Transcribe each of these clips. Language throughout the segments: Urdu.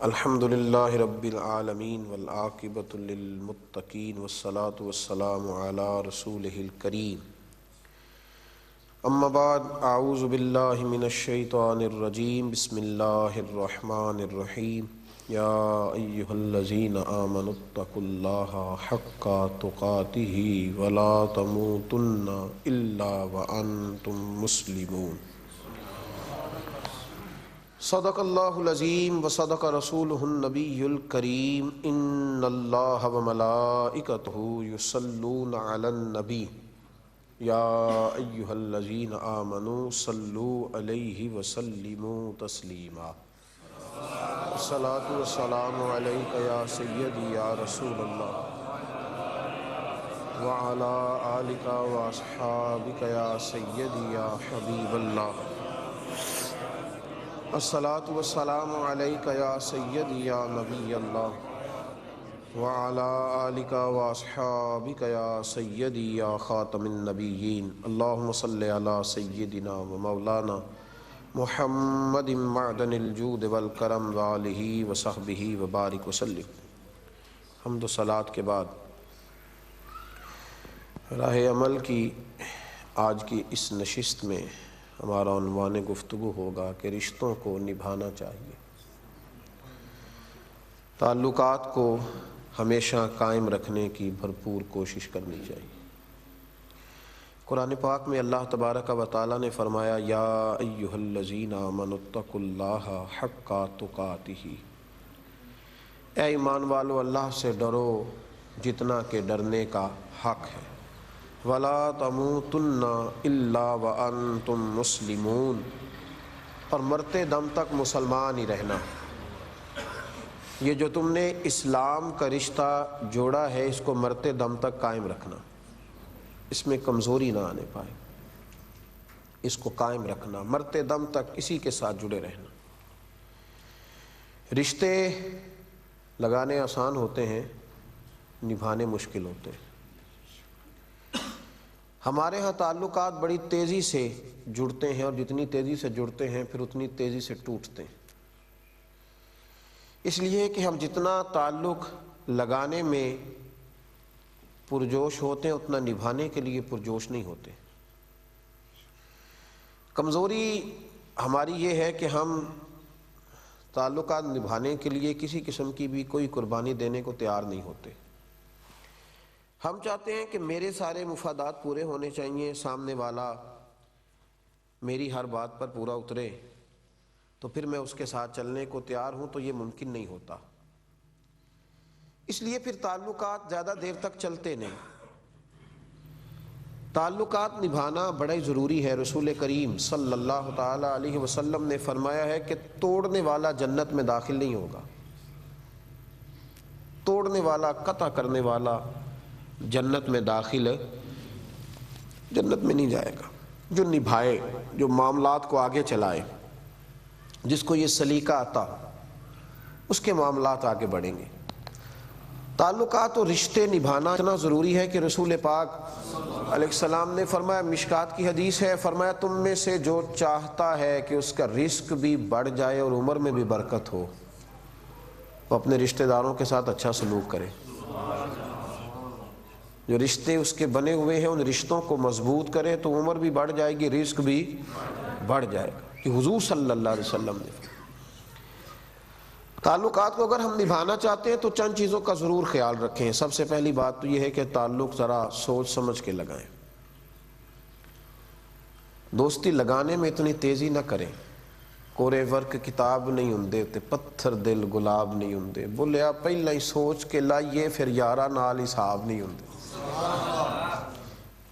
الحمد للہ رب العالمین والعاقبۃ للمتقین والصلاة والسلام علی رسولہ الکریم اما بعد اعوذ باللہ من الشیطان الرجیم بسم اللہ الرحمن الرحیم یا ایہا الذین آمنوا اتقوا اللہ حق تقاتہ ولا تموتن الا وانتم مسلمون۔ صدق اللہ العظیم وصدق رسولہ النبی الکریم ان اللہ وملائکتہ یصلون علی النبی یا ایہا الذین آمنوا صلوا علیہ وسلموا تسلیما۔ الصلاۃ والسلام علیک یا سیدی یا رسول اللہ وعلی آلک واصحابک یا سیدی یا حبیب اللہ۔ الصلاۃ والسلام علیک یا سیدی یا نبی اللہ وعلی آلک واصحابک یا سیدی یا خاتم النبیین۔ اللہم صلی علی سیدنا و مولانا محمد معدن الجود والکرم وآلہ وصحبہ وبارک وسلم۔ حمد و صلاۃ کے بعد راہ عمل کی آج کی اس نشست میں ہمارا عنوان گفتگو ہوگا کہ رشتوں کو نبھانا چاہیے، تعلقات کو ہمیشہ قائم رکھنے کی بھرپور کوشش کرنی چاہیے۔ قرآن پاک میں اللہ تبارک و تعالیٰ نے فرمایا یا ایہا الذین آمنوا اتقوا اللہ حق تقاتہ، اے ایمان والو اللہ سے ڈرو جتنا کہ ڈرنے کا حق ہے، وَلَا تَمُوتُنَّ إِلَّا وَأَنْتُمْ مُسْلِمُونَ، اور مرتے دم تک مسلمان ہی رہنا۔ یہ جو تم نے اسلام کا رشتہ جوڑا ہے اس کو مرتے دم تک قائم رکھنا، اس میں کمزوری نہ آنے پائے، اس کو قائم رکھنا، مرتے دم تک اسی کے ساتھ جڑے رہنا۔ رشتے لگانے آسان ہوتے ہیں، نبھانے مشکل ہوتے ہیں۔ ہمارے ہاں تعلقات بڑی تیزی سے جڑتے ہیں، اور جتنی تیزی سے جڑتے ہیں پھر اتنی تیزی سے ٹوٹتے ہیں، اس لیے کہ ہم جتنا تعلق لگانے میں پرجوش ہوتے ہیں اتنا نبھانے کے لیے پرجوش نہیں ہوتے۔ کمزوری ہماری یہ ہے کہ ہم تعلقات نبھانے کے لیے کسی قسم کی بھی کوئی قربانی دینے کو تیار نہیں ہوتے۔ ہم چاہتے ہیں کہ میرے سارے مفادات پورے ہونے چاہیے، سامنے والا میری ہر بات پر پورا اترے تو پھر میں اس کے ساتھ چلنے کو تیار ہوں، تو یہ ممکن نہیں ہوتا۔ اس لیے پھر تعلقات زیادہ دیر تک چلتے نہیں۔ تعلقات نبھانا بڑا ہی ضروری ہے۔ رسول کریم صلی اللہ تعالی علیہ وسلم نے فرمایا ہے کہ توڑنے والا جنت میں داخل نہیں ہوگا، توڑنے والا، قطع کرنے والا جنت میں جنت میں نہیں جائے گا۔ جو نبھائے، جو معاملات کو آگے چلائے، جس کو یہ سلیقہ آتا، اس کے معاملات آگے بڑھیں گے۔ تعلقات اور رشتے نبھانا اتنا ضروری ہے کہ رسول پاک علیہ السلام نے فرمایا، مشکات کی حدیث ہے، فرمایا تم میں سے جو چاہتا ہے کہ اس کا رزق بھی بڑھ جائے اور عمر میں بھی برکت ہو، وہ اپنے رشتہ داروں کے ساتھ اچھا سلوک کرے۔ جو رشتے اس کے بنے ہوئے ہیں ان رشتوں کو مضبوط کرے تو عمر بھی بڑھ جائے گی، رزق بھی بڑھ جائے گا۔ کہ حضور صلی اللہ علیہ وسلم نے تعلقات کو اگر ہم نبھانا چاہتے ہیں تو چند چیزوں کا ضرور خیال رکھیں۔ سب سے پہلی بات تو یہ ہے کہ تعلق ذرا سوچ سمجھ کے لگائیں۔ دوستی لگانے میں اتنی تیزی نہ کریں۔ کورے ورک کتاب نہیں ہوندے تے پتھر دل گلاب نہیں ہوندے، بولیا پہلا ہی سوچ کے لائیے پھر یارہ نال حساب نہیں ہوندے۔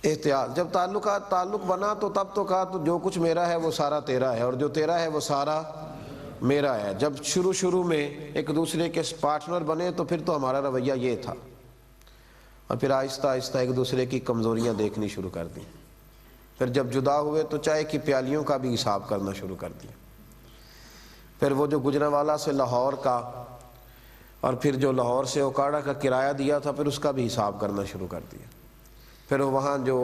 احتیاط۔ جب تعلق بنا تو تب تو کہا تو جو کچھ میرا ہے وہ سارا تیرا ہے، اور جو تیرا ہے وہ سارا میرا ہے۔ جب شروع میں ایک دوسرے کے پارٹنر بنے تو پھر تو ہمارا رویہ یہ تھا، اور پھر آہستہ آہستہ ایک دوسرے کی کمزوریاں دیکھنی شروع کر دیں۔ پھر جب جدا ہوئے تو چائے کی پیالیوں کا بھی حساب کرنا شروع کر دیا۔ پھر وہ جو گجرانوالہ سے لاہور کا، اور پھر جو لاہور سے اوکاڑا کا کرایہ دیا تھا پھر اس کا بھی حساب کرنا شروع کر دیا۔ پھر وہاں جو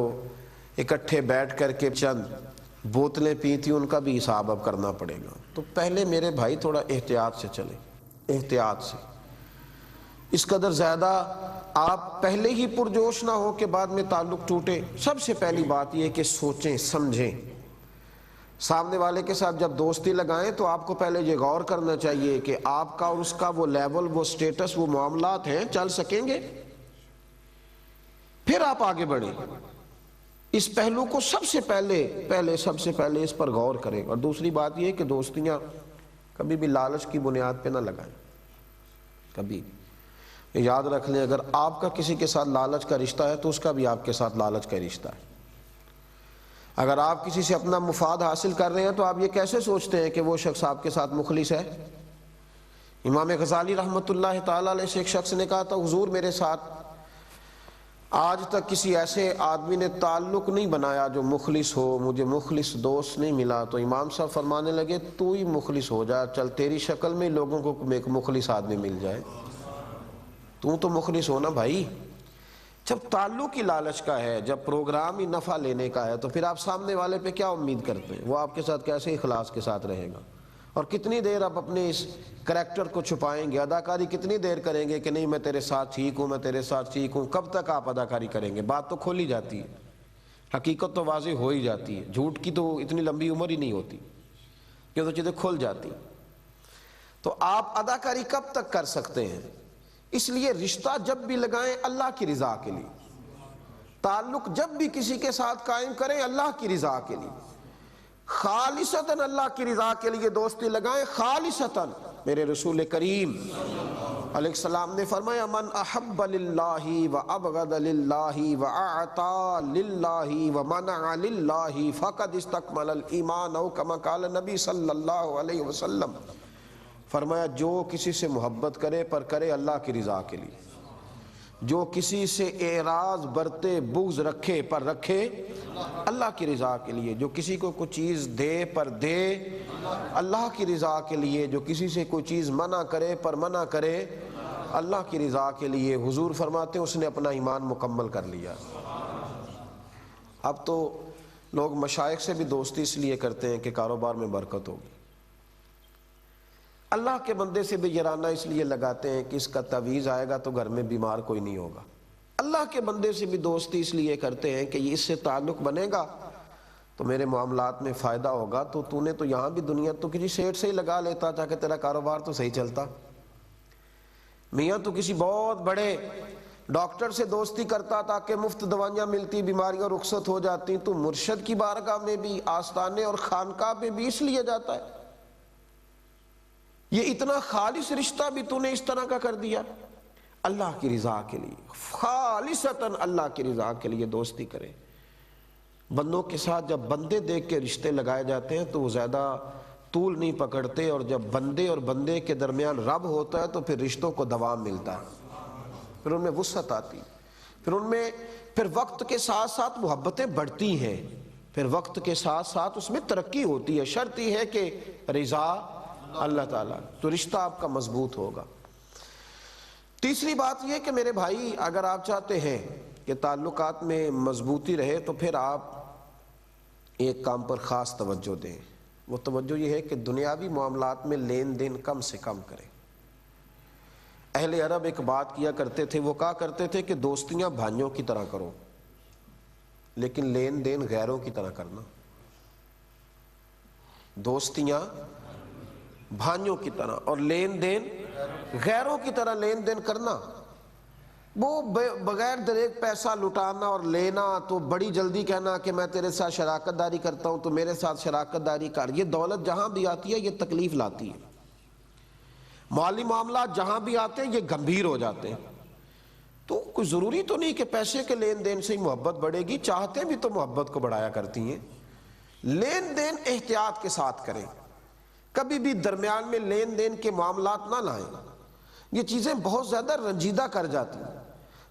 اکٹھے بیٹھ کر کے چند بوتلیں پی تھیں ان کا بھی حساب اب کرنا پڑے گا۔ تو پہلے میرے بھائی تھوڑا احتیاط سے چلیں، احتیاط سے، اس قدر زیادہ آپ پہلے ہی پرجوش نہ ہو کہ بعد میں تعلق ٹوٹے۔ سب سے پہلی بات یہ کہ سوچیں سمجھیں، سامنے والے کے ساتھ جب دوستی لگائیں تو آپ کو پہلے یہ غور کرنا چاہیے کہ آپ کا اور اس کا وہ لیول، وہ سٹیٹس، وہ معاملات ہیں، چل سکیں گے؟ پھر آپ آگے بڑھیں۔ اس پہلو کو سب سے پہلے اس پر غور کریں۔ اور دوسری بات یہ کہ دوستیاں کبھی بھی لالچ کی بنیاد پہ نہ لگائیں، کبھی یاد رکھ لیں اگر آپ کا کسی کے ساتھ لالچ کا رشتہ ہے تو اس کا بھی آپ کے ساتھ لالچ کا رشتہ ہے۔ اگر آپ کسی سے اپنا مفاد حاصل کر رہے ہیں تو آپ یہ کیسے سوچتے ہیں کہ وہ شخص آپ کے ساتھ مخلص ہے؟ امام غزالی رحمۃ اللہ تعالی علیہ سے ایک شخص نے کہا تھا حضور میرے ساتھ آج تک کسی ایسے آدمی نے تعلق نہیں بنایا جو مخلص ہو، مجھے مخلص دوست نہیں ملا۔ تو امام صاحب فرمانے لگے تو ہی مخلص ہو جا، چل تیری شکل میں لوگوں کو ایک مخلص آدمی مل جائے، تو مخلص ہونا بھائی۔ جب تعلق ہی لالچ کا ہے، جب پروگرام ہی نفع لینے کا ہے، تو پھر آپ سامنے والے پہ کیا امید کرتے ہیں؟ وہ آپ کے ساتھ کیسے اخلاص کے ساتھ رہے گا؟ اور کتنی دیر آپ اپنے اس کریکٹر کو چھپائیں گے؟ اداکاری کتنی دیر کریں گے کہ نہیں میں تیرے ساتھ ٹھیک ہوں، میں تیرے ساتھ ٹھیک ہوں؟ کب تک آپ اداکاری کریں گے؟ بات تو کھول ہی جاتی ہے، حقیقت تو واضح ہو ہی جاتی ہے، جھوٹ کی تو اتنی لمبی عمر ہی نہیں ہوتی، یہ تو چیزیں کھل جاتی۔ تو آپ اداکاری کب تک کر سکتے ہیں؟ اس لیے رشتہ جب بھی لگائیں اللہ کی رضا کے لیے، تعلق جب بھی کسی کے ساتھ قائم کریں اللہ کی رضا کے لیے، خالصتاً اللہ کی رضا کے لیے دوستی لگائیں، خالصتاً۔ میرے رسول کریم علیہ السلام نے فرمایا من احب للہ وابغض للہ واعطى للہ ومنع للہ فقد استکمل الایمان، او کما قال نبی صلی اللہ علیہ وسلم۔ فرمایا جو کسی سے محبت کرے پر کرے اللہ کی رضا کے لیے، جو کسی سے اعراض برتے بغض رکھے پر رکھے اللہ کی رضا کے لیے، جو کسی کو کوئی چیز دے پر دے اللہ کی رضا کے لیے، جو کسی سے کوئی چیز منع کرے پر منع کرے اللہ کی رضا کے لیے، حضور فرماتے ہیں اس نے اپنا ایمان مکمل کر لیا۔ اب تو لوگ مشائخ سے بھی دوستی اس لیے کرتے ہیں کہ کاروبار میں برکت ہوگی، اللہ کے بندے سے بھی یارانہ اس لیے لگاتے ہیں کہ اس کا تعویذ آئے گا تو گھر میں بیمار کوئی نہیں ہوگا، اللہ کے بندے سے بھی دوستی اس لیے کرتے ہیں کہ یہ اس سے تعلق بنے گا تو میرے معاملات میں فائدہ ہوگا، تو نے تو یہاں بھی دنیا تو کسی سیٹ سے ہی لگا لیتا تھا کہ تیرا کاروبار تو صحیح چلتا، میاں تو کسی بہت بڑے ڈاکٹر سے دوستی کرتا تھا کہ مفت دوائیاں ملتی، بیماریاں رخصت ہو جاتی، تو مرشد کی بارگاہ میں بھی، آستانے اور خانقاہ پہ بھی اس لیے جاتا ہے۔ یہ اتنا خالص رشتہ بھی تو نے اس طرح کا کر دیا، اللہ کی رضا کے لیے، خالصتاً اللہ کی رضا کے لیے دوستی کریں۔ بندوں کے ساتھ جب بندے دیکھ کے رشتے لگائے جاتے ہیں تو وہ زیادہ طول نہیں پکڑتے، اور جب بندے اور بندے کے درمیان رب ہوتا ہے تو پھر رشتوں کو دوام ملتا ہے، پھر ان میں وسعت آتی، پھر وقت کے ساتھ ساتھ محبتیں بڑھتی ہیں، پھر وقت کے ساتھ ساتھ اس میں ترقی ہوتی ہے۔ شرط یہ ہے کہ رضا اللہ تعالیٰ، تو رشتہ آپ کا مضبوط ہوگا۔ تیسری بات یہ کہ میرے بھائی اگر آپ چاہتے ہیں کہ تعلقات میں مضبوطی رہے تو پھر آپ ایک کام پر خاص توجہ دیں، وہ توجہ یہ ہے کہ دنیاوی معاملات میں لین دین کم سے کم کریں۔ اہل عرب ایک بات کیا کرتے تھے، وہ کہا کرتے تھے کہ دوستیاں بھائیوں کی طرح کرو لیکن لین دین غیروں کی طرح کرنا۔ دوستیاں بھائیوں کی طرح اور لین دین غیروں کی طرح لین دین کرنا، وہ بغیر دریغ پیسہ لٹانا اور لینا، تو بڑی جلدی کہنا کہ میں تیرے ساتھ شراکت داری کرتا ہوں تو میرے ساتھ شراکت داری کر۔ یہ دولت جہاں بھی آتی ہے یہ تکلیف لاتی ہے، مالی معاملات جہاں بھی آتے ہیں یہ گمبھیر ہو جاتے ہیں۔ تو کوئی ضروری تو نہیں کہ پیسے کے لین دین سے ہی محبت بڑھے گی، چاہتے بھی تو محبت کو بڑھایا کرتی ہیں۔ لین دین احتیاط کے ساتھ کریں، کبھی بھی درمیان میں لین دین کے معاملات نہ لائیں، یہ چیزیں بہت زیادہ رنجیدہ کر جاتی ہیں۔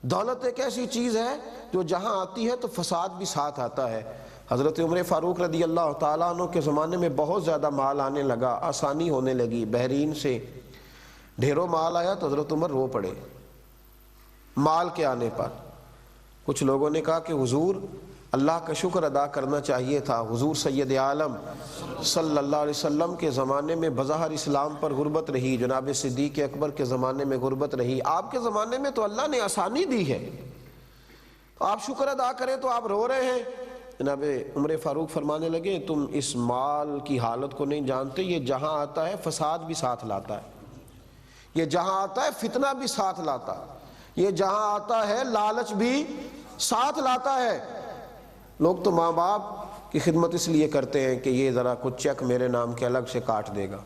دولت ایک ایسی چیز ہے جو جہاں آتی ہے تو فساد بھی ساتھ آتا ہے۔ حضرت عمر فاروق رضی اللہ تعالیٰ عنہ کے زمانے میں بہت زیادہ مال آنے لگا، آسانی ہونے لگی، بحرین سے ڈھیروں مال آیا تو حضرت عمر رو پڑے مال کے آنے پر۔ کچھ لوگوں نے کہا کہ حضور اللہ کا شکر ادا کرنا چاہیے تھا۔ حضور سید عالم صلی اللہ علیہ وسلم کے زمانے میں بظاہر اسلام پر غربت رہی، جناب صدیق اکبر کے زمانے میں غربت رہی، آپ کے زمانے میں تو اللہ نے آسانی دی ہے، آپ شکر ادا کریں تو آپ رو رہے ہیں۔ جناب عمر فاروق فرمانے لگے تم اس مال کی حالت کو نہیں جانتے، یہ جہاں آتا ہے فساد بھی ساتھ لاتا ہے، یہ جہاں آتا ہے فتنہ بھی ساتھ لاتا ہے، یہ جہاں آتا ہے لالچ بھی ساتھ لاتا ہے۔ لوگ تو ماں باپ کی خدمت اس لیے کرتے ہیں کہ یہ ذرا کچھ چیک میرے نام کے الگ سے کاٹ دے گا۔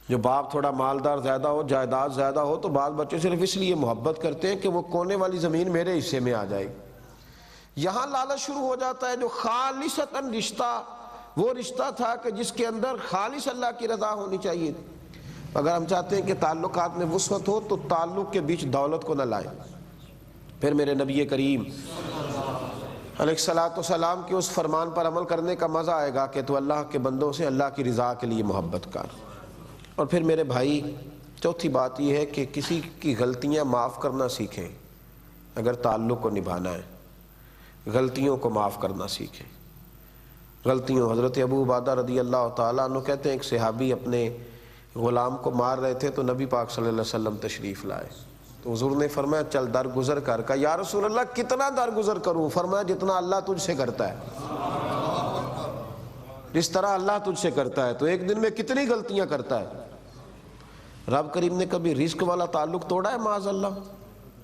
جو باپ تھوڑا مالدار زیادہ ہو، جائیداد زیادہ ہو، تو بعض بچے صرف اس لیے محبت کرتے ہیں کہ وہ کونے والی زمین میرے حصے میں آ جائے گی۔ یہاں لالچ شروع ہو جاتا ہے۔ جو خالصتاً رشتہ، وہ رشتہ تھا کہ جس کے اندر خالص اللہ کی رضا ہونی چاہیے۔ اگر ہم چاہتے ہیں کہ تعلقات میں وسعت ہو تو تعلق کے بیچ دولت کو نہ لائیں۔ پھر میرے نبی کریم علیہ الصلوۃ والسلام کے اس فرمان پر عمل کرنے کا مزہ آئے گا کہ تو اللہ کے بندوں سے اللہ کی رضا کے لیے محبت کر۔ اور پھر میرے بھائی چوتھی بات یہ ہے کہ کسی کی غلطیاں معاف کرنا سیکھیں۔ اگر تعلق کو نبھانا ہے، غلطیوں کو معاف کرنا سیکھیں۔ غلطیوں، حضرت ابو عبادہ رضی اللہ تعالیٰ عنہ کہتے ہیں ایک صحابی اپنے غلام کو مار رہے تھے تو نبی پاک صلی اللہ علیہ وسلم تشریف لائے، تو حضور نے فرمایا چل درگزر کر۔ کہا یا رسول اللہ کتنا درگزر کروں؟ فرمایا جتنا اللہ تجھ سے کرتا ہے، جس طرح اللہ تجھ سے کرتا ہے، تو ایک دن میں کتنی غلطیاں کرتا ہے۔ رب کریم نے کبھی رزق والا تعلق توڑا ہے؟ معاذ اللہ،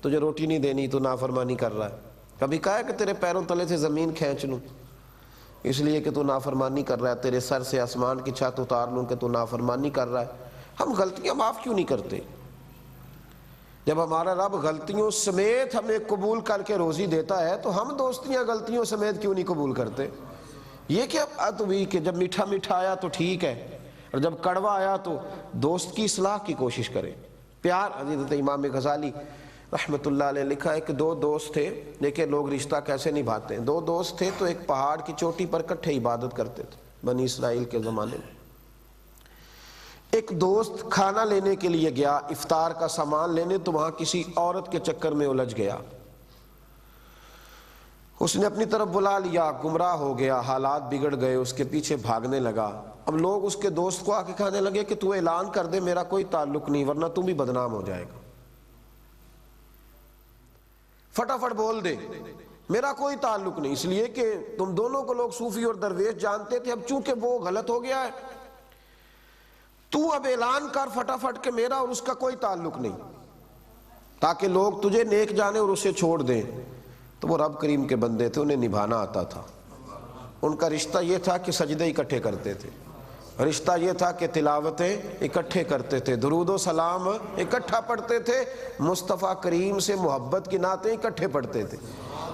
تجھے روٹی نہیں دینی تو نافرمانی کر رہا ہے۔ کبھی کہا ہے کہ تیرے پیروں تلے سے زمین کھینچ لوں اس لیے کہ تو نافرمانی کر رہا ہے، تیرے سر سے آسمان کی چھت اتار لوں کہ تو نافرمانی کر رہا ہے؟ ہم غلطیاں معاف کیوں نہیں کرتے؟ جب ہمارا رب غلطیوں سمیت ہمیں قبول کر کے روزی دیتا ہے تو ہم دوستیاں غلطیوں سمیت کیوں نہیں قبول کرتے؟ یہ کیا بات ہوئی کہ جب میٹھا میٹھا آیا تو ٹھیک ہے، اور جب کڑوا آیا تو دوست کی اصلاح کی کوشش کریں۔ پیار، حضرت امام غزالی رحمۃ اللہ علیہ لکھا ہے کہ دو دوست تھے، دیکھیں لوگ رشتہ کیسے نبھاتے ہیں۔ دو دوست تھے تو ایک پہاڑ کی چوٹی پر اکٹھے عبادت کرتے تھے، بنی اسرائیل کے زمانے میں۔ ایک دوست کھانا لینے کے لیے گیا، افطار کا سامان لینے، تو وہاں کسی عورت کے چکر میں الجھ گیا۔ اس نے اپنی طرف بلا لیا، گمراہ ہو گیا، حالات بگڑ گئے، اس کے پیچھے بھاگنے لگا۔ اب لوگ اس کے دوست کو آ کے کہنے لگے کہ تو اعلان کر دے میرا کوئی تعلق نہیں ورنہ تم بھی بدنام ہو جائے گا، فٹافٹ بول دے میرا کوئی تعلق نہیں، اس لیے کہ تم دونوں کو لوگ صوفی اور درویش جانتے تھے، اب چونکہ وہ غلط ہو گیا ہے تو اب اعلان کر فٹافٹ کہ میرا اور اس کا کوئی تعلق نہیں، تاکہ لوگ تجھے نیک جانے اور اسے چھوڑ دیں۔ تو وہ رب کریم کے بندے تھے، انہیں نبھانا آتا تھا۔ ان کا رشتہ یہ تھا کہ سجدے اکٹھے کرتے تھے، رشتہ یہ تھا کہ تلاوتیں اکٹھے کرتے تھے، درود و سلام اکٹھا پڑھتے تھے، مصطفیٰ کریم سے محبت کی نعتیں اکٹھے پڑھتے تھے،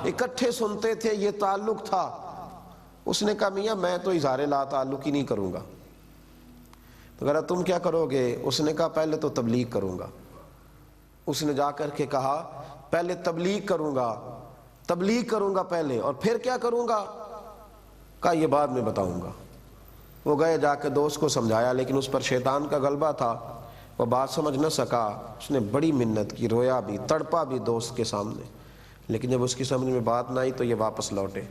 اکٹھے سنتے تھے، یہ تعلق تھا۔ اس نے کہا میاں میں تو اظہار لا تعلق ہی نہیں کروں گا۔ تو کہا تم کیا کرو گے؟ اس نے کہا پہلے تو تبلیغ کروں گا۔ اس نے جا کر کے کہا پہلے تبلیغ کروں گا پہلے، اور پھر کیا کروں گا؟ کہا یہ بعد میں بتاؤں گا۔ وہ گئے، جا کے دوست کو سمجھایا، لیکن اس پر شیطان کا غلبہ تھا، وہ بات سمجھ نہ سکا۔ اس نے بڑی منت کی، رویا بھی، تڑپا بھی دوست کے سامنے، لیکن جب اس کی سمجھ میں بات نہ آئی تو یہ واپس لوٹے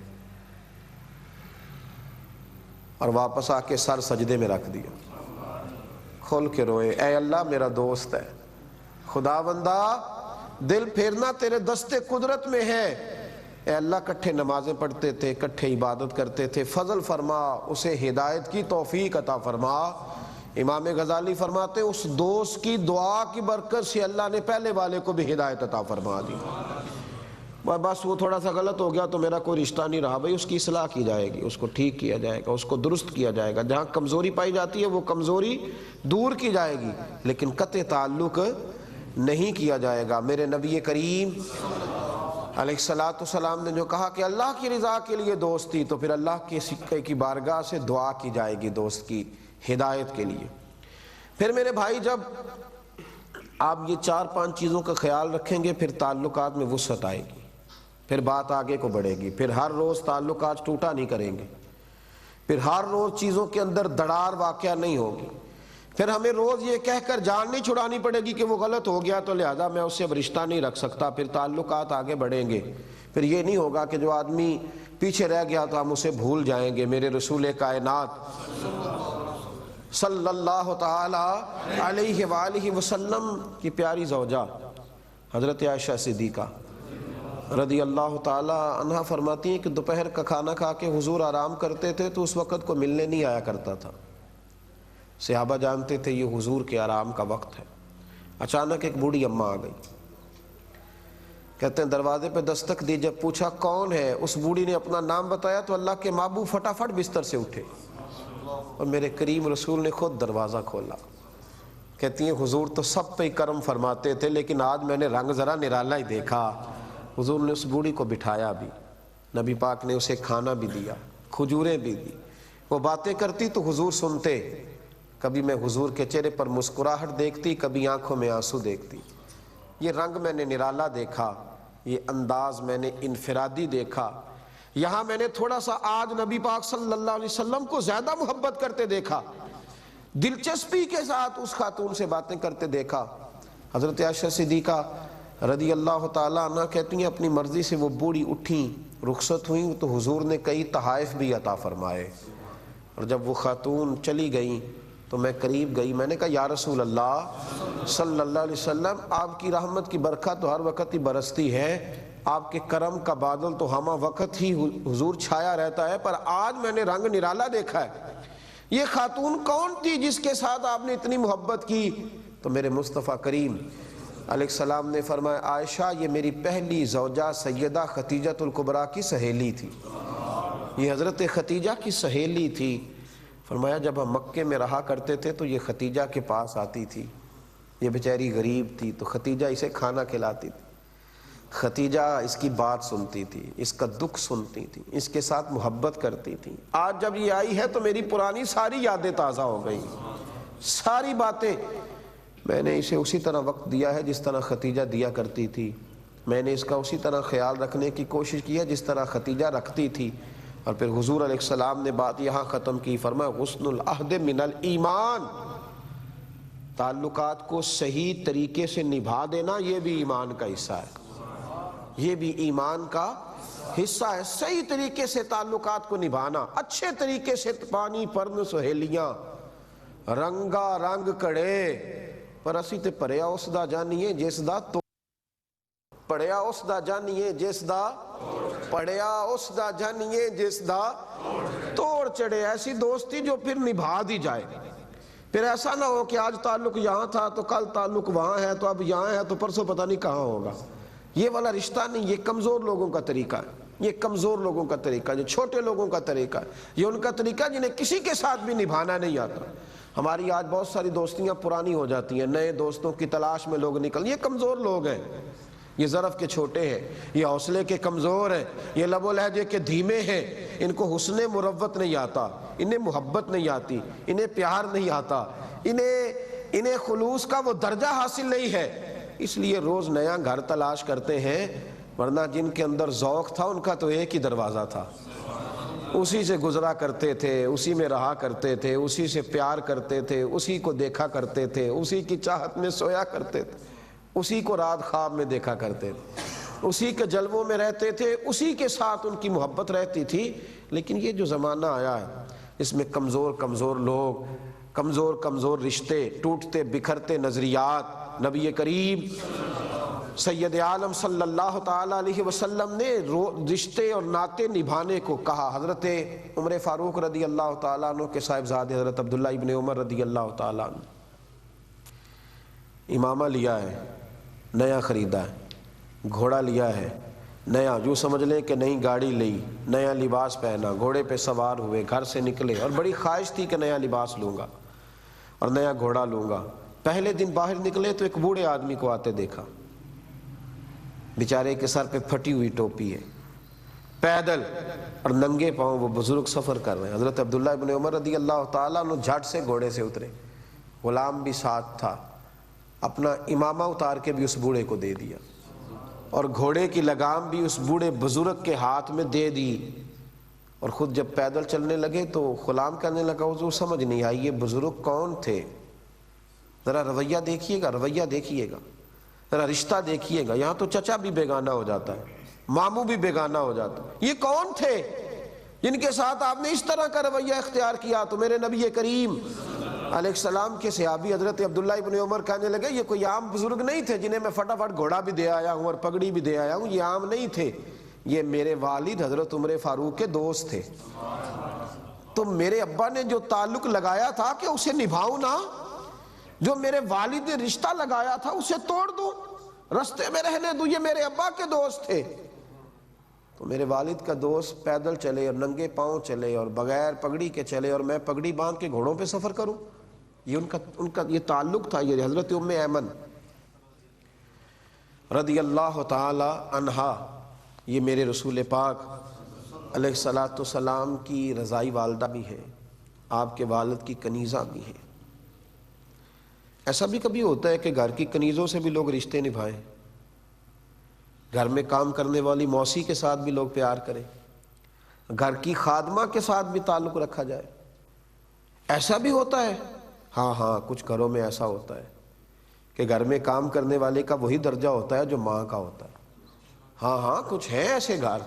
اور واپس آ کے سر سجدے میں رکھ دیا، کھول کے روئے، اے اللہ میرا دوست ہے، خدا بندہ دل پھیرنا تیرے دستے قدرت میں ہے۔ اے اللہ کٹھے نمازیں پڑھتے تھے، کٹھے عبادت کرتے تھے، فضل فرما، اسے ہدایت کی توفیق عطا فرما۔ امام غزالی فرماتے اس دوست کی دعا کی برکت سے اللہ نے پہلے والے کو بھی ہدایت عطا فرما دی۔ بس وہ تھوڑا سا غلط ہو گیا تو میرا کوئی رشتہ نہیں رہا، بھائی اس کی اصلاح کی جائے گی، اس کو ٹھیک کیا جائے گا، اس کو درست کیا جائے گا، جہاں کمزوری پائی جاتی ہے وہ کمزوری دور کی جائے گی، لیکن قطع تعلق نہیں کیا جائے گا۔ میرے نبی کریم علیہ الصلوۃ والسلام نے جو کہا کہ اللہ کی رضا کے لیے دوستی، تو پھر اللہ کے سکے کی بارگاہ سے دعا کی جائے گی دوست کی ہدایت کے لیے۔ پھر میرے بھائی جب آپ یہ 4-5 چیزوں کا خیال رکھیں گے پھر تعلقات میں وسعت آئے گی، پھر بات آگے کو بڑھے گی، پھر ہر روز تعلقات ٹوٹا نہیں کریں گے، پھر ہر روز چیزوں کے اندر دڑار واقعہ نہیں ہوگی، پھر ہمیں روز یہ کہہ کر جان نہیں چھڑانی پڑے گی کہ وہ غلط ہو گیا تو لہذا میں اس سے اب رشتہ نہیں رکھ سکتا، پھر تعلقات آگے بڑھیں گے، پھر یہ نہیں ہوگا کہ جو آدمی پیچھے رہ گیا تو ہم اسے بھول جائیں گے۔ میرے رسول کائنات صلی اللہ تعالی علیہ وآلہ وسلم کی پیاری زوجہ حضرت عائشہ صدیقہ رضی اللہ تعالی عنہا فرماتی ہیں کہ دوپہر کا کھانا کھا کے حضور آرام کرتے تھے تو اس وقت کو ملنے نہیں آیا کرتا تھا۔ صحابہ جانتے تھے یہ حضور کے آرام کا وقت ہے۔ اچانک ایک بوڑھی اماں آ گئی، کہتے ہیں دروازے پہ دستک دی، جب پوچھا کون ہے، اس بوڑھی نے اپنا نام بتایا تو اللہ کے محبوب فٹافٹ بستر سے اٹھے اور میرے کریم رسول نے خود دروازہ کھولا۔ کہتی ہیں حضور تو سب پہ کرم فرماتے تھے لیکن آج میں نے رنگ ذرا نرالا ہی دیکھا۔ حضور نے اس بوڑھی کو بٹھایا بھی، نبی پاک نے اسے کھانا بھی دیا، کھجوریں بھی دی، وہ باتیں کرتی تو حضور سنتے۔ کبھی میں حضور کے چہرے پر مسکراہٹ دیکھتی، کبھی آنکھوں میں آنسو دیکھتی۔ یہ رنگ میں نے نرالا دیکھا، یہ انداز میں نے انفرادی دیکھا، یہاں میں نے تھوڑا سا آج نبی پاک صلی اللہ علیہ وسلم کو زیادہ محبت کرتے دیکھا، دلچسپی کے ساتھ اس خاتون سے باتیں کرتے دیکھا۔ حضرت عائشہ صدیقہ رضی اللہ تعالیٰ عنہ کہتی ہیں اپنی مرضی سے وہ بوڑھی اٹھیں، رخصت ہوئیں تو حضور نے کئی تحائف بھی عطا فرمائے، اور جب وہ خاتون چلی گئیں تو میں قریب گئی، میں نے کہا یا رسول اللہ صلی اللہ علیہ وسلم، آپ کی رحمت کی برکت تو ہر وقت ہی برستی ہے، آپ کے کرم کا بادل تو ہمہ وقت ہی حضور چھایا رہتا ہے، پر آج میں نے رنگ نرالا دیکھا ہے۔ یہ خاتون کون تھی جس کے ساتھ آپ نے اتنی محبت کی؟ تو میرے مصطفیٰ کریم علیہ السلام نے فرمایا عائشہ یہ میری پہلی زوجہ سیدہ خدیجہ الکبریٰ کی سہیلی تھی، یہ حضرت خدیجہ کی سہیلی تھی۔ فرمایا جب ہم مکے میں رہا کرتے تھے تو یہ خدیجہ کے پاس آتی تھی، یہ بیچاری غریب تھی تو خدیجہ اسے کھانا کھلاتی تھی، خدیجہ اس کی بات سنتی تھی، اس کا دکھ سنتی تھی، اس کے ساتھ محبت کرتی تھی۔ آج جب یہ آئی ہے تو میری پرانی ساری یادیں تازہ ہو گئی، ساری باتیں۔ میں نے اسے اسی طرح وقت دیا ہے جس طرح خدیجہ دیا کرتی تھی، میں نے اس کا اسی طرح خیال رکھنے کی کوشش کی ہے جس طرح خدیجہ رکھتی تھی۔ اور پھر حضور علیہ السلام نے بات یہاں ختم کی، فرمایا غصن العہد من الایمان، تعلقات کو صحیح طریقے سے نبھا دینا یہ بھی ایمان کا حصہ ہے، یہ بھی ایمان کا حصہ ہے۔ صحیح طریقے سے تعلقات کو نبھانا، اچھے طریقے سے پانی پرن سہیلیاں رنگا رنگ کڑے، پر اسی تے پڑیا اس دا جانیے جس دا تو پڑیا اس دا جانیے جس دا پڑیا اس دا جانیے جس دا توڑ چڑھے۔ ایسی دوستی جو پھر نبھا دی جائے، پھر ایسا نہ ہو کہ آج تعلق یہاں تھا تو کل تعلق وہاں ہے تو اب یہاں ہے تو پرسوں پتہ نہیں کہاں ہوگا۔ یہ والا رشتہ نہیں، یہ کمزور لوگوں کا طریقہ ہے، یہ کمزور لوگوں کا طریقہ ہے، یہ چھوٹے لوگوں کا طریقہ ہے، یہ ان کا طریقہ ہے جنہیں کسی کے ساتھ بھی نبھانا نہیں آتا۔ ہماری آج بہت ساری دوستیاں پرانی ہو جاتی ہیں، نئے دوستوں کی تلاش میں لوگ نکل، یہ کمزور لوگ ہیں، یہ ظرف کے چھوٹے ہیں، یہ حوصلے کے کمزور ہیں، یہ لب و لہجے کے دھیمے ہیں، ان کو حسن مروت نہیں آتا، انہیں محبت نہیں آتی، انہیں پیار نہیں آتا، انہیں خلوص کا وہ درجہ حاصل نہیں ہے، اس لیے روز نیا گھر تلاش کرتے ہیں، ورنہ جن کے اندر ذوق تھا ان کا تو ایک ہی دروازہ تھا، اسی سے گزرا کرتے تھے، اسی میں رہا کرتے تھے، اسی سے پیار کرتے تھے، اسی کو دیکھا کرتے تھے، اسی کی چاہت میں سویا کرتے تھے، اسی کو رات خواب میں دیکھا کرتے تھے، اسی کے جلووں میں رہتے تھے، اسی کے ساتھ ان کی محبت رہتی تھی۔ لیکن یہ جو زمانہ آیا ہے اس میں کمزور لوگ، کمزور رشتے، ٹوٹتے بکھرتے نظریات، نبی کریم سید عالم صلی اللہ تعالیٰ علیہ وسلم نے رشتے اور ناطے نبھانے کو کہا۔ حضرت عمر فاروق رضی اللہ تعالیٰ عنہ کے صاحبزادے حضرت عبداللہ ابن عمر رضی اللہ تعالیٰ عنہ، امامہ لیا ہے، نیا خریدا ہے، گھوڑا لیا ہے نیا، جو سمجھ لیں کہ نئی گاڑی لی، نیا لباس پہنا، گھوڑے پہ سوار ہوئے، گھر سے نکلے، اور بڑی خواہش تھی کہ نیا لباس لوں گا اور نیا گھوڑا لوں گا۔ پہلے دن باہر نکلے تو ایک بوڑھے آدمی کو آتے دیکھا، بیچارے کے سر پہ پھٹی ہوئی ٹوپی ہے، پیدل اور ننگے پاؤں وہ بزرگ سفر کر رہے ہیں۔ حضرت عبداللہ ابن عمر رضی اللہ تعالیٰ عنہ جھٹ سے گھوڑے سے اترے، غلام بھی ساتھ تھا، اپنا امامہ اتار کے بھی اس بوڑھے کو دے دیا، اور گھوڑے کی لگام بھی اس بوڑھے بزرگ کے ہاتھ میں دے دی، اور خود جب پیدل چلنے لگے تو غلام کہنے لگا حضور سمجھ نہیں آئی یہ بزرگ کون تھے، ذرا رویہ دیکھیے گا، ذرا رشتہ دیکھیے گا، یہاں تو چچا بھی بیگانہ ہو جاتا ہے، ماموں بھی بیگانہ ہو جاتا۔ یہ کون تھے جن کے ساتھ آپ نے اس طرح کا رویہ اختیار کیا؟ تو میرے نبی کریم علیہ السلام کے صحابی حضرت عبداللہ ابن عمر کہنے لگے یہ کوئی عام بزرگ نہیں تھے جنہیں میں فٹافٹ گھوڑا بھی دے آیا ہوں اور پگڑی بھی دے آیا ہوں، یہ عام نہیں تھے، یہ میرے والد حضرت عمر فاروق کے دوست تھے۔ تو میرے ابا نے جو تعلق لگایا تھا کہ اسے نبھاؤں نہ، جو میرے والد نے رشتہ لگایا تھا اسے توڑ دوں، رستے میں رہنے دوں، یہ میرے ابا کے دوست تھے۔ تو میرے والد کا دوست پیدل چلے اور ننگے پاؤں چلے اور بغیر پگڑی کے چلے اور میں پگڑی باندھ کے گھوڑوں پہ سفر کروں، یہ ان کا یہ تعلق تھا۔ یہ حضرت ام ایمن رضی اللہ تعالی عنہا، یہ میرے رسول پاک علیہ الصلاۃ والسلام کی رضائی والدہ بھی ہیں، آپ کے والد کی کنیزہ بھی ہیں۔ ایسا بھی کبھی ہوتا ہے کہ گھر کی کنیزوں سے بھی لوگ رشتے نبھائیں، گھر میں کام کرنے والی موسی کے ساتھ بھی لوگ پیار کریں، گھر کی خادمہ کے ساتھ بھی تعلق رکھا جائے، ایسا بھی ہوتا ہے۔ ہاں کچھ گھروں میں ایسا ہوتا ہے کہ گھر میں کام کرنے والے کا وہی درجہ ہوتا ہے جو ماں کا ہوتا ہے۔ ہاں کچھ ہیں ایسے گھر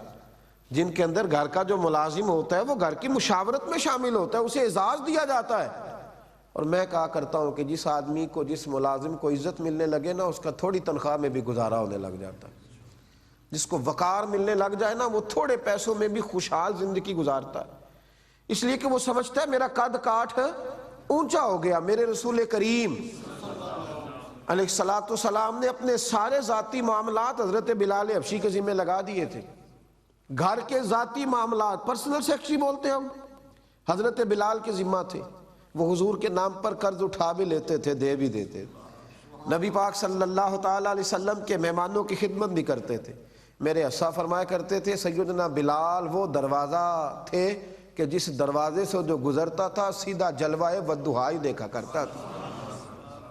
جن کے اندر گھر کا جو ملازم ہوتا ہے وہ گھر کی مشاورت میں شامل ہوتا ہے، اسے اعزاز دیا جاتا ہے۔ اور میں کہا کرتا ہوں کہ جس آدمی کو، جس ملازم کو عزت ملنے لگے نا، اس کا تھوڑی تنخواہ میں بھی گزارا ہونے لگ جاتا ہے۔ جس کو وقار ملنے لگ جائے نا، وہ تھوڑے پیسوں میں بھی خوشحال زندگی گزارتا ہے، اس لیے کہ وہ سمجھتا ہے میرا قد کاٹھ اونچا ہو گیا۔ میرے رسول کریم علیہ الصلاۃ والسلام نے اپنے سارے ذاتی معاملات حضرت بلال حبشی کے ذمہ لگا دیے تھے۔ گھر کے ذاتی معاملات، پرسنل سیکرٹری بولتے ہیں ہم، حضرت بلال کے ذمہ تھے۔ وہ حضور کے نام پر قرض اٹھا بھی لیتے تھے، دے بھی دیتے تھے۔ نبی پاک صلی اللہ تعالیٰ علیہ وسلم کے مہمانوں کی خدمت بھی کرتے تھے۔ میرے اسا فرمایا کرتے تھے سیدنا بلال وہ دروازہ تھے کہ جس دروازے سے جو گزرتا تھا سیدھا جلوہ والضحیٰ ہی دیکھا کرتا تھا۔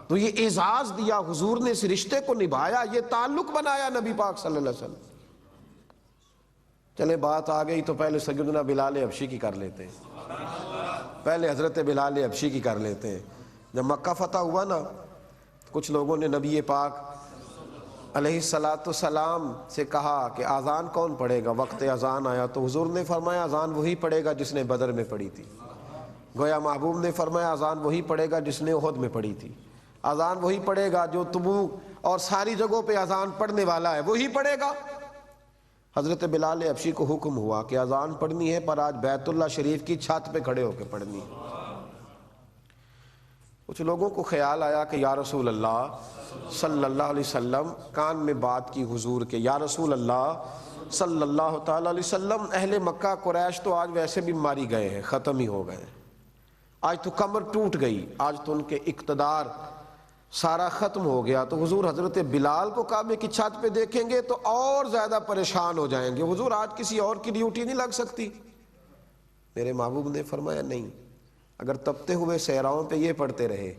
تو یہ اعزاز دیا، حضور نے اس رشتے کو نبھایا، یہ تعلق بنایا نبی پاک صلی اللہ علیہ وسلم۔ چلے بات آ گئی تو پہلے سیدنا بلال حبشی کی کر لیتے ہیں، پہلے حضرت بلال حبشی کی کر لیتے ہیں۔ جب مکہ فتح ہوا نا، کچھ لوگوں نے نبی پاک علیہ الصلاۃ والسلام سے کہا کہ اذان کون پڑھے گا؟ وقت اذان آیا تو حضور نے فرمایا اذان وہی پڑھے گا جس نے بدر میں پڑھی تھی۔ گویا محبوب نے فرمایا اذان وہی پڑھے گا جس نے احد میں پڑھی تھی، اذان وہی پڑھے گا جو تبوک اور ساری جگہوں پہ اذان پڑھنے والا ہے، وہی پڑھے گا۔ حضرت بلال حبشی کو حکم ہوا کہ اذان پڑھنی ہے پر آج بیت اللہ شریف کی چھت پہ کھڑے ہو کے پڑھنی ہے۔ کچھ لوگوں کو خیال آیا کہ یا رسول اللہ صلی اللہ علیہ وسلم، کان میں بات کی حضور کے، یا رسول اللہ صلی اللہ تعالیٰ علیہ وسلم، اہل مکہ قریش تو آج ویسے بھی ماری گئے ہیں، ختم ہی ہو گئے ہیں، آج تو کمر ٹوٹ گئی، آج تو ان کے اقتدار سارا ختم ہو گیا، تو حضور حضرت بلال کو کعبے کی چھت پہ دیکھیں گے تو اور زیادہ پریشان ہو جائیں گے، حضور آج کسی اور کی ڈیوٹی نہیں لگ سکتی؟ میرے محبوب نے فرمایا نہیں، اگر تپتے ہوئے صحراؤں پہ یہ پڑھتے رہے،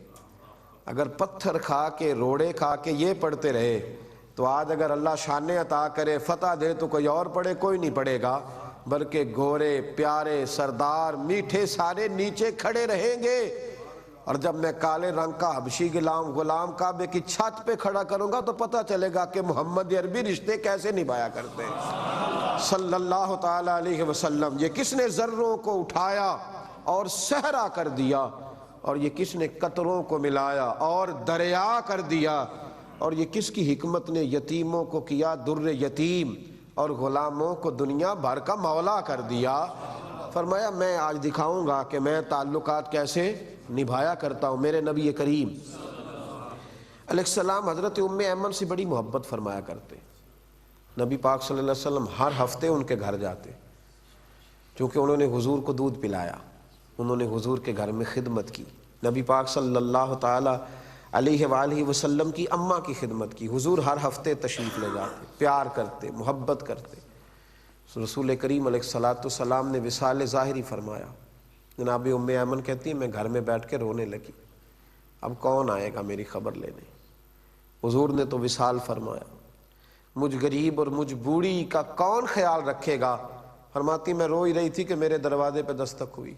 اگر پتھر کھا کے روڑے کھا کے یہ پڑھتے رہے، تو آج اگر اللہ شان عطا کرے فتح دے تو کوئی اور پڑھے؟ کوئی نہیں پڑھے گا، بلکہ گورے پیارے سردار میٹھے سارے نیچے کھڑے رہیں گے۔ اور جب میں کالے رنگ کا حبشی غلام کعبے کی چھت پہ کھڑا کروں گا تو پتہ چلے گا کہ محمد عربی رشتے کیسے نبھایا کرتے ہیں صلی اللہ تعالی علیہ وسلم۔ یہ کس نے ذروں کو اٹھایا اور صحرا کر دیا، اور یہ کس نے قطروں کو ملایا اور دریا کر دیا، اور یہ کس کی حکمت نے یتیموں کو کیا در یتیم اور غلاموں کو دنیا بھر کا مولا کر دیا۔ فرمایا میں آج دکھاؤں گا کہ میں تعلقات کیسے نبھایا کرتا ہوں۔ میرے نبی کریم علیہ السلام حضرت ام ایمن سے بڑی محبت فرمایا کرتے، نبی پاک صلی اللہ علیہ وسلم ہر ہفتے ان کے گھر جاتے، چونکہ انہوں نے حضور کو دودھ پلایا، انہوں نے حضور کے گھر میں خدمت کی، نبی پاک صلی اللہ تعالی علیہ وآلہ وسلم کی اماں کی خدمت کی، حضور ہر ہفتے تشریف لے جاتے، پیار کرتے، محبت کرتے۔ رسول کریم علیہ الصلاۃ والسلام نے وصال ظاہری فرمایا، جناب ام ایمن کہتی ہے میں گھر میں بیٹھ کے رونے لگی، اب کون آئے گا میری خبر لینے؟ حضور نے تو وصال فرمایا، مجھ غریب اور مجھ بوڑھی کا کون خیال رکھے گا؟ فرماتی میں رو ہی رہی تھی کہ میرے دروازے پہ دستک ہوئی،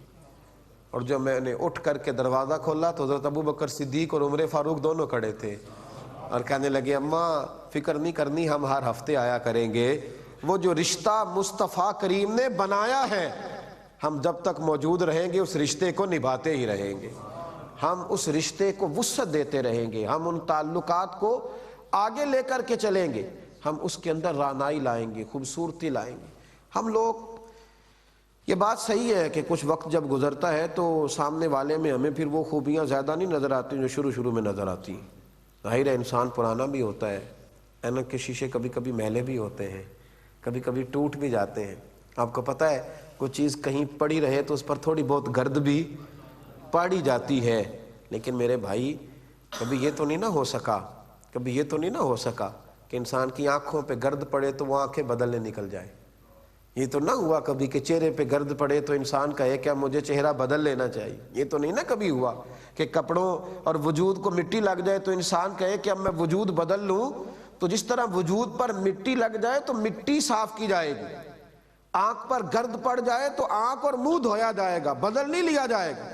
اور جب میں نے اٹھ کر کے دروازہ کھولا تو حضرت ابو بکر صدیق اور عمر فاروق دونوں کھڑے تھے، اور کہنے لگے اماں فکر نہیں کرنی، ہم ہر ہفتے آیا کریں گے، وہ جو رشتہ مصطفیٰ کریم نے بنایا ہے، ہم جب تک موجود رہیں گے اس رشتے کو نبھاتے ہی رہیں گے، ہم اس رشتے کو وسعت دیتے رہیں گے، ہم ان تعلقات کو آگے لے کر کے چلیں گے، ہم اس کے اندر رعنائی لائیں گے، خوبصورتی لائیں گے۔ ہم لوگ، یہ بات صحیح ہے کہ کچھ وقت جب گزرتا ہے تو سامنے والے میں ہمیں پھر وہ خوبیاں زیادہ نہیں نظر آتی جو شروع میں نظر آتی ہیں۔ ظاہر ہے انسان پرانا بھی ہوتا ہے، اینک کے شیشے کبھی کبھی میلے بھی ہوتے ہیں، کبھی کبھی ٹوٹ بھی جاتے ہیں۔ آپ کو پتہ ہے کوئی چیز کہیں پڑی رہے تو اس پر تھوڑی بہت گرد بھی پاڑی جاتی ہے، لیکن میرے بھائی کبھی یہ تو نہیں نہ ہو سکا کہ انسان کی آنکھوں پہ گرد پڑے تو وہ آنکھیں بدلنے نکل جائے۔ یہ تو نہ ہوا کبھی کہ چہرے پہ گرد پڑے تو انسان کہے کیا مجھے چہرہ بدل لینا چاہیے۔ یہ تو نہیں نا کبھی ہوا کہ کپڑوں اور وجود کو مٹی لگ جائے تو انسان کہے کہ اب میں وجود بدل لوں۔ تو جس طرح وجود پر مٹی لگ جائے تو مٹی صاف کی جائے گی، آنکھ پر گرد پڑ جائے تو آنکھ اور منہ دھویا جائے گا، بدل نہیں لیا جائے گا۔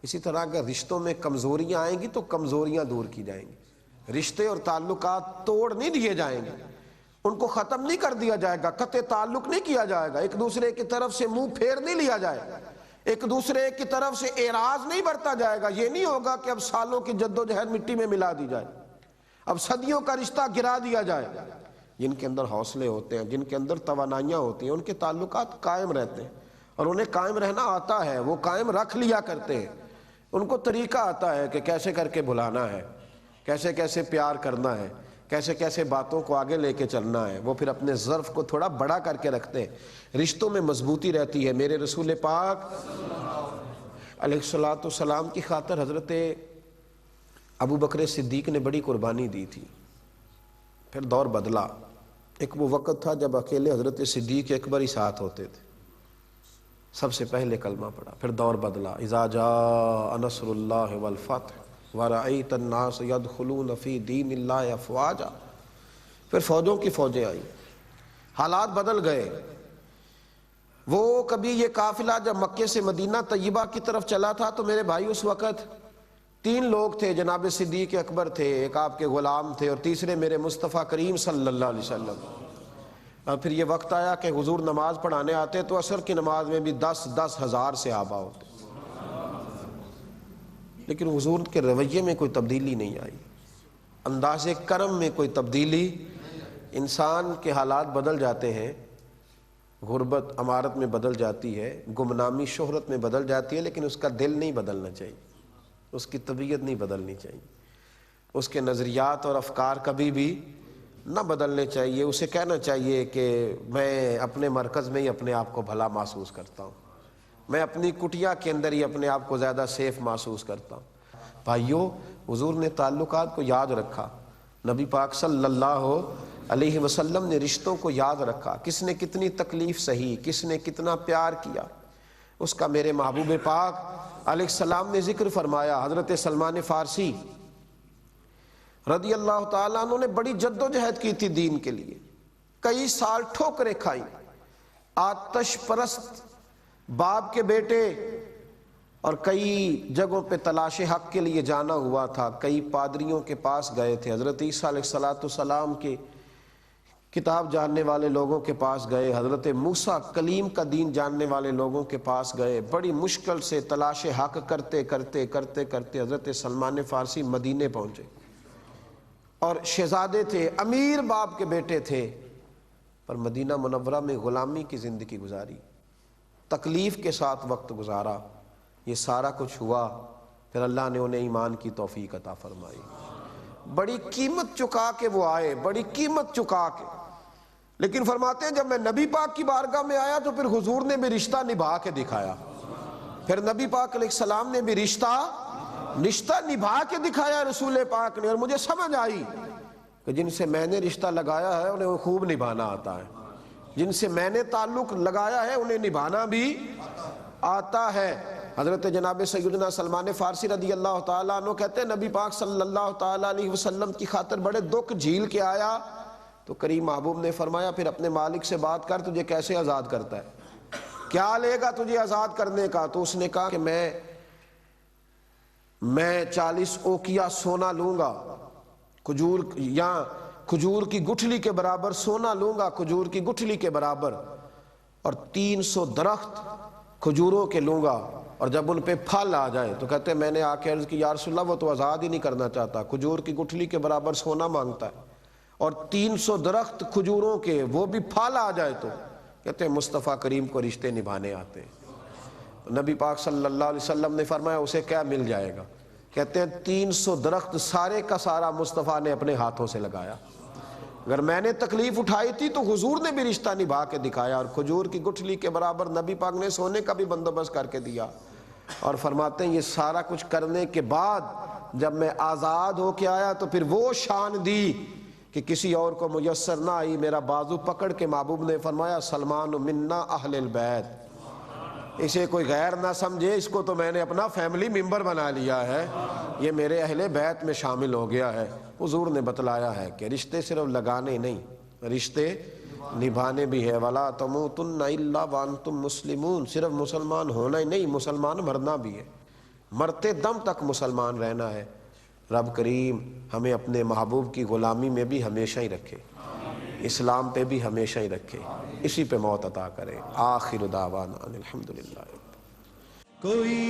اسی طرح اگر رشتوں میں کمزوریاں آئیں گی تو کمزوریاں دور کی جائیں گی، رشتے اور تعلقات توڑ نہیں دیے جائیں گے، ان کو ختم نہیں کر دیا جائے گا، قطع تعلق نہیں کیا جائے گا، ایک دوسرے کی طرف سے منہ پھیر نہیں لیا جائے گا، ایک دوسرے کی طرف سے اعراض نہیں برتا جائے گا۔ یہ نہیں ہوگا کہ اب سالوں کی جد و جہد مٹی میں ملا دی جائے، اب صدیوں کا رشتہ گرا دیا جائے۔ جن کے اندر حوصلے ہوتے ہیں، جن کے اندر توانائیاں ہوتی ہیں، ان کے تعلقات قائم رہتے ہیں، اور انہیں قائم رہنا آتا ہے، وہ قائم رکھ لیا کرتے ہیں، ان کو طریقہ آتا ہے کہ کیسے کر کے بھلانا ہے، کیسے کیسے پیار کرنا ہے، کیسے کیسے باتوں کو آگے لے کے چلنا ہے۔ وہ پھر اپنے ظرف کو تھوڑا بڑا کر کے رکھتے ہیں، رشتوں میں مضبوطی رہتی ہے۔ میرے رسول پاک علیہ الصلوۃ والسلام کی خاطر حضرت ابو بکر صدیق نے بڑی قربانی دی تھی، پھر دور بدلا۔ ایک وہ وقت تھا جب اکیلے حضرت صدیق اکبر ہی ساتھ ہوتے تھے، سب سے پہلے کلمہ پڑھا، پھر دور بدلا۔ اذا جاء نصر اللہ والفتح وَرَأَيْتَ النَّاسَ يَدْخُلُونَ فِي دِينِ اللَّهِ أَفْوَاجًا، پھر فوجوں کی فوجیں آئیں، حالات بدل گئے۔ وہ کبھی یہ قافلہ جب مکے سے مدینہ طیبہ کی طرف چلا تھا تو میرے بھائی اس وقت 3 لوگ تھے، جناب صدیق اکبر تھے، ایک آپ کے غلام تھے، اور تیسرے میرے مصطفیٰ کریم صلی اللہ علیہ وسلم۔ اور پھر یہ وقت آیا کہ حضور نماز پڑھانے آتے تو عصر کی نماز میں بھی 10 ہزار صحابہ ہوتے، لیکن حضور کے رویے میں کوئی تبدیلی نہیں آئی، انداز کرم میں کوئی تبدیلی۔ انسان کے حالات بدل جاتے ہیں، غربت امارت میں بدل جاتی ہے، گمنامی شہرت میں بدل جاتی ہے، لیکن اس کا دل نہیں بدلنا چاہیے، اس کی طبیعت نہیں بدلنی چاہیے، اس کے نظریات اور افکار کبھی بھی نہ بدلنے چاہیے۔ اسے کہنا چاہیے کہ میں اپنے مرکز میں ہی اپنے آپ کو بھلا محسوس کرتا ہوں، میں اپنی کٹیا کے اندر ہی اپنے آپ کو زیادہ سیف محسوس کرتا ہوں۔ بھائیو، حضور نے تعلقات کو یاد رکھا، نبی پاک صلی اللہ علیہ وسلم نے رشتوں کو یاد رکھا، کس نے کتنی تکلیف سہی، کس نے کتنا پیار کیا، اس کا میرے محبوب پاک علیہ السلام نے ذکر فرمایا۔ حضرت سلمان فارسی رضی اللہ تعالیٰ عنہ نے بڑی جد و جہد کی تھی دین کے لیے، کئی سال ٹھوکریں کھائی، آتش پرست باپ کے بیٹے، اور کئی جگہوں پہ تلاش حق کے لیے جانا ہوا تھا، کئی پادریوں کے پاس گئے تھے، حضرت عیسیٰ علیہ السلام کے کتاب جاننے والے لوگوں کے پاس گئے، حضرت موسیٰ کلیم کا دین جاننے والے لوگوں کے پاس گئے، بڑی مشکل سے تلاش حق کرتے کرتے کرتے کرتے حضرت سلمان فارسی مدینے پہنچے، اور شہزادے تھے، امیر باپ کے بیٹے تھے، پر مدینہ منورہ میں غلامی کی زندگی گزاری، تکلیف کے ساتھ وقت گزارا۔ یہ سارا کچھ ہوا، پھر اللہ نے انہیں ایمان کی توفیق عطا فرمائی، بڑی قیمت چکا کے وہ آئے، بڑی قیمت چکا کے۔ لیکن فرماتے ہیں جب میں نبی پاک کی بارگاہ میں آیا تو پھر حضور نے بھی رشتہ نبھا کے دکھایا، پھر نبی پاک علیہ السلام نے بھی رشتہ نبھا کے دکھایا رسول پاک نے، اور مجھے سمجھ آئی کہ جن سے میں نے رشتہ لگایا ہے انہیں خوب نبھانا آتا ہے، جن سے میں نے تعلق لگایا ہے انہیں نبھانا بھی آتا ہے۔ حضرت جناب سیدنا سلمان فارسی رضی اللہ تعالیٰ عنہ کہتے ہیں نبی پاک صلی اللہ تعالیٰ علیہ وسلم کی خاطر بڑے دکھ جھیل کے آیا تو کریم محبوب نے فرمایا پھر اپنے مالک سے بات کر، تجھے کیسے آزاد کرتا ہے، کیا لے گا تجھے آزاد کرنے کا؟ تو اس نے کہا کہ میں 40 اوقیہ سونا لوں گا، کھجور یا کھجور کی گٹھلی کے برابر سونا لوں گا، کھجور کی گٹھلی کے برابر، اور 300 درخت کھجوروں کے لوں گا، اور جب ان پہ پھل آ جائے تو کہتے ہیں میں نے آ کے عرض کی یا رسول اللہ وہ تو آزاد ہی نہیں کرنا چاہتا، کھجور کی گٹھلی کے برابر سونا مانگتا ہے، اور 300 درخت کھجوروں کے وہ بھی پھل آ جائے تو کہتے ہیں مصطفیٰ کریم کو رشتے نبھانے آتے ہیں۔ نبی پاک صلی اللہ علیہ وسلم نے فرمایا اسے کیا مل جائے گا؟ کہتے ہیں 300 درخت سارے کا سارا مصطفیٰ نے اپنے ہاتھوں سے لگایا، اگر میں نے تکلیف اٹھائی تھی تو حضور نے بھی رشتہ نبھا کے دکھایا، اور کھجور کی گٹھلی کے برابر نبی پاک نے سونے کا بھی بندوبست کر کے دیا، اور فرماتے ہیں یہ سارا کچھ کرنے کے بعد جب میں آزاد ہو کے آیا تو پھر وہ شان دی کہ کسی اور کو میسر نہ آئی، میرا بازو پکڑ کے محبوب نے فرمایا سلمان منا اہل البیت، اسے کوئی غیر نہ سمجھے، اس کو تو میں نے اپنا فیملی ممبر بنا لیا ہے، یہ میرے اہل بیت میں شامل ہو گیا ہے۔ حضور نے بتلایا ہے کہ رشتے صرف لگانے نہیں، رشتے نبھانے بھی ہے۔ وَلَا تَمُوتُنَّ إِلَّا وَأَنْتُمْ مُسْلِمُونَ، صرف مسلمان ہونا ہی نہیں، مسلمان مرنا بھی ہے، مرتے دم تک مسلمان رہنا ہے۔ رب کریم ہمیں اپنے محبوب کی غلامی میں بھی ہمیشہ ہی رکھے، اسلام پہ بھی ہمیشہ ہی رکھے، اسی پہ موت عطا کرے۔ آخر دعوانا الحمدللہ۔